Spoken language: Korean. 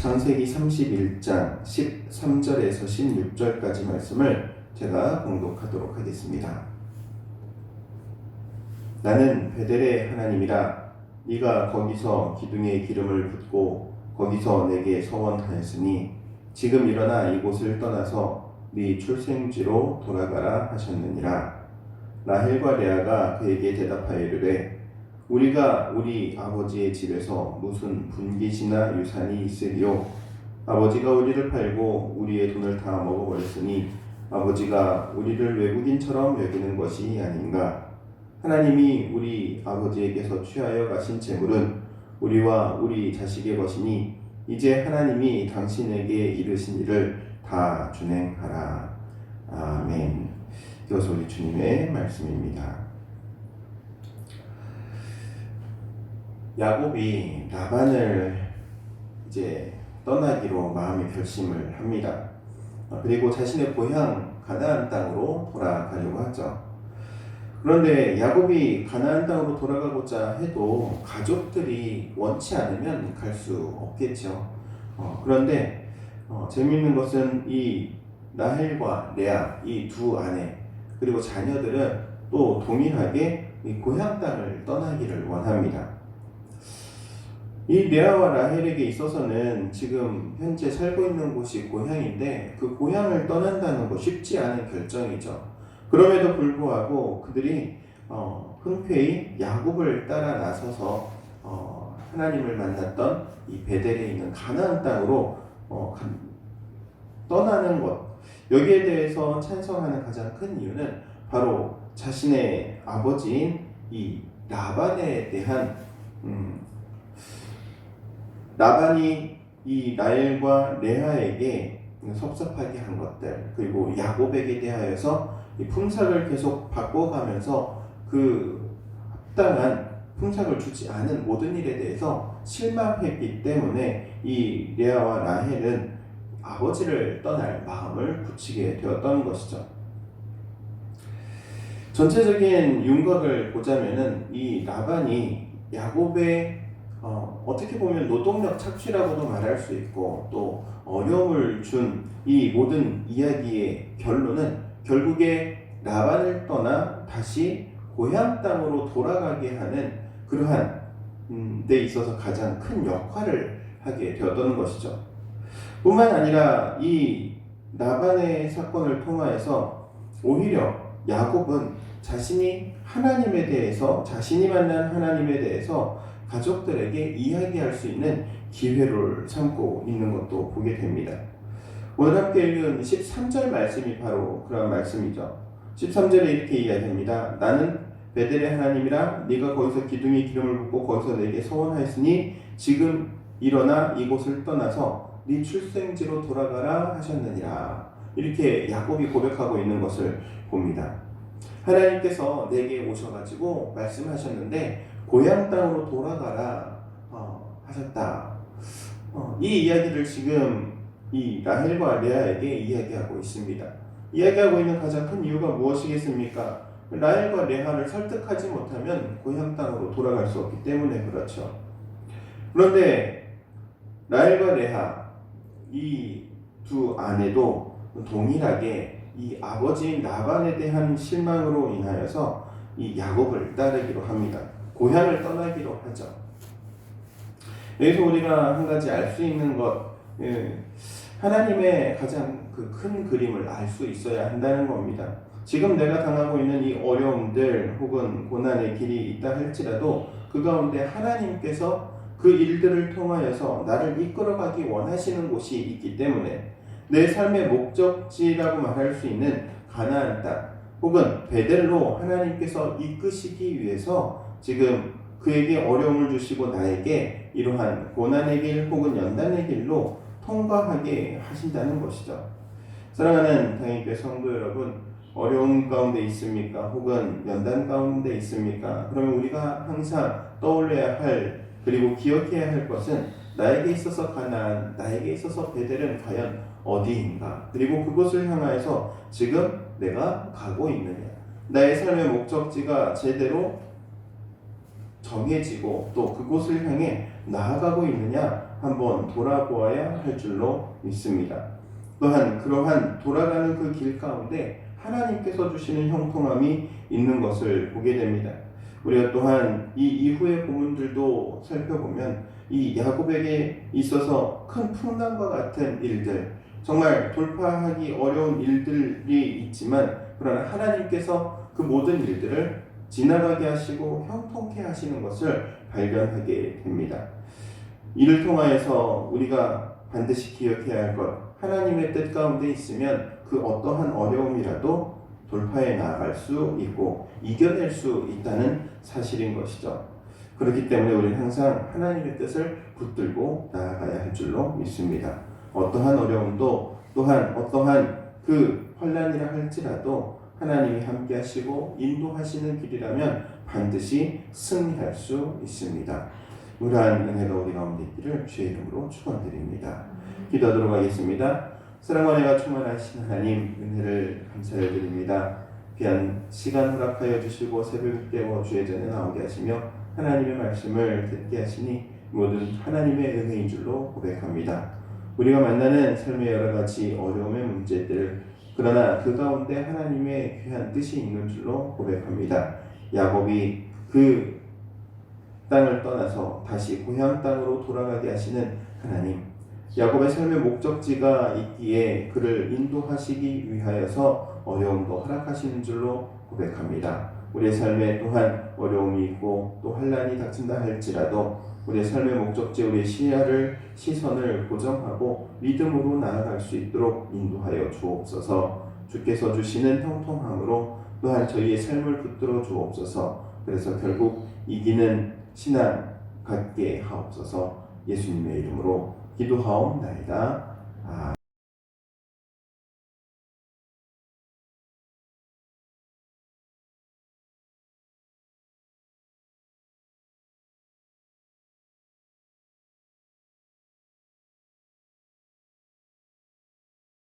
창세기 31장 13절에서 16절까지 말씀을 제가 봉독하도록 하겠습니다. 나는 베델의 하나님이라. 네가 거기서 기둥에 기름을 붓고 거기서 내게 서원하였으니 지금 일어나 이곳을 떠나서 네 출생지로 돌아가라 하셨느니라. 라헬과 레아가 그에게 대답하여 이르되 우리가 우리 아버지의 집에서 무슨 분깃이나 유산이 있으리요? 아버지가 우리를 팔고 우리의 돈을 다 먹어버렸으니 아버지가 우리를 외국인처럼 여기는 것이 아닌가? 하나님이 우리 아버지에게서 취하여 가신 재물은 우리와 우리 자식의 것이니 이제 하나님이 당신에게 이르신 일을 다 준행하라. 아멘. 이것은 우리 주님의 말씀입니다. 야곱이 라반을 이제 떠나기로 마음의 결심을 합니다. 그리고 자신의 고향 가나안 땅으로 돌아가려고 하죠. 그런데 야곱이 가나안 땅으로 돌아가고자 해도 가족들이 원치 않으면 갈 수 없겠죠. 그런데 재미있는 것은 이 라헬과 레아, 이 두 아내 그리고 자녀들은 또 동일하게 이 고향 땅을 떠나기를 원합니다. 이 레아와 라헬에게 있어서는 지금 현재 살고 있는 곳이 고향인데 그 고향을 떠난다는 거 쉽지 않은 결정이죠. 그럼에도 불구하고 그들이 흔쾌히 야곱을 따라 나서서 하나님을 만났던 이 베델에 있는 가나안 땅으로 떠나는 것, 여기에 대해서 찬성하는 가장 큰 이유는 바로 자신의 아버지인 이 라반에 대한 라반이 이 라헬과 레아에게 섭섭하게 한 것들, 그리고 야곱에게 대하여서 이 품삯을 계속 바꿔가면서 그 합당한 품삯을 주지 않은 모든 일에 대해서 실망했기 때문에 이 레아와 라헬은 아버지를 떠날 마음을 굳히게 되었던 것이죠. 전체적인 윤곽을 보자면은 이 라반이 야곱의 어떻게 보면 노동력 착취라고도 말할 수 있고 또 어려움을 준 이 모든 이야기의 결론은 결국에 라반을 떠나 다시 고향 땅으로 돌아가게 하는 그러한 데 있어서 가장 큰 역할을 하게 되었던 것이죠. 뿐만 아니라 이 라반의 사건을 통하여서 오히려 야곱은 자신이 하나님에 대해서, 자신이 만난 하나님에 대해서 가족들에게 이야기할 수 있는 기회를 삼고 있는 것도 보게 됩니다. 오늘 함께 읽은 13절 말씀이 바로 그런 말씀이죠. 13절에 이렇게 이야기합니다. 나는 베델의 하나님이라. 네가 거기서 기둥에 기름을 붓고 거기서 내게 서원하였으니 지금 일어나 이곳을 떠나서 네 출생지로 돌아가라 하셨느니라. 이렇게 야곱이 고백하고 있는 것을 봅니다. 하나님께서 내게 오셔가지고 말씀하셨는데 고향 땅으로 돌아가라 하셨다. 이 이야기를 지금 이 라헬과 레아에게 이야기하고 있습니다. 이야기하고 있는 가장 큰 이유가 무엇이겠습니까? 라헬과 레아를 설득하지 못하면 고향 땅으로 돌아갈 수 없기 때문에 그렇죠. 그런데 라헬과 레아 이 두 아내도 동일하게 이 아버지인 라반에 대한 실망으로 인하여서 이 야곱을 따르기로 합니다. 고향을 떠나기로 하죠. 여기서 우리가 한 가지 알 수 있는 것, 하나님의 가장 그 큰 그림을 알 수 있어야 한다는 겁니다. 지금 내가 당하고 있는 이 어려움들 혹은 고난의 길이 있다 할지라도 그 가운데 하나님께서 그 일들을 통하여서 나를 이끌어가기 원하시는 곳이 있기 때문에 내 삶의 목적지라고 말할 수 있는 가나안 땅 혹은 베델로 하나님께서 이끄시기 위해서 지금 그에게 어려움을 주시고 나에게 이러한 고난의 길 혹은 연단의 길로 통과하게 하신다는 것이죠. 사랑하는 당일교회 성도 여러분, 어려움 가운데 있습니까? 혹은 연단 가운데 있습니까? 그러면 우리가 항상 떠올려야 할 그리고 기억해야 할 것은 나에게 있어서 가나안, 나에게 있어서 베델은 과연 어디인가? 그리고 그곳을 향하여서 지금 내가 가고 있느냐? 나의 삶의 목적지가 제대로 정해지고 또 그곳을 향해 나아가고 있느냐 한번 돌아보아야 할 줄로 믿습니다. 또한 그러한 돌아가는 그 길 가운데 하나님께서 주시는 형통함이 있는 것을 보게 됩니다. 우리가 또한 이 이후의 본문들도 살펴보면 이 야곱에게 있어서 큰 풍랑과 같은 일들, 정말 돌파하기 어려운 일들이 있지만 그러나 하나님께서 그 모든 일들을 지나가게 하시고 형통케 하시는 것을 발견하게 됩니다. 이를 통하여서 우리가 반드시 기억해야 할 것, 하나님의 뜻 가운데 있으면 그 어떠한 어려움이라도 돌파해 나아갈 수 있고 이겨낼 수 있다는 사실인 것이죠. 그렇기 때문에 우리는 항상 하나님의 뜻을 붙들고 나아가야 할 줄로 믿습니다. 어떠한 어려움도 또한 어떠한 그 환난이라 할지라도 하나님이 함께 하시고 인도하시는 길이라면 반드시 승리할 수 있습니다. 무라한 은혜가 우리 가운데 있기를 주의 이름으로 축원드립니다. 기도하도록 하겠습니다. 사랑과 은혜가 충만하신 하나님, 은혜를 감사를 드립니다. 귀한 시간 허락하여 주시고 새벽 깨워 주의 전에 나오게 하시며 하나님의 말씀을 듣게 하시니 모든 하나님의 은혜인 줄로 고백합니다. 우리가 만나는 삶의 여러 가지 어려움의 문제들, 그러나 그 가운데 하나님의 귀한 뜻이 있는 줄로 고백합니다. 야곱이 그 땅을 떠나서 다시 고향 땅으로 돌아가게 하시는 하나님, 야곱의 삶의 목적지가 있기에 그를 인도하시기 위하여서 어려움도 허락하시는 줄로 고백합니다. 우리의 삶에 또한 어려움이 있고 또 환난이 닥친다 할지라도 우리의 삶의 목적지, 우리의 시선을 고정하고 믿음으로 나아갈 수 있도록 인도하여 주옵소서. 주께서 주시는 형통함으로 또한 저희의 삶을 붙들어 주옵소서. 그래서 결국 이기는 신앙 갖게 하옵소서. 예수님의 이름으로 기도하옵나이다.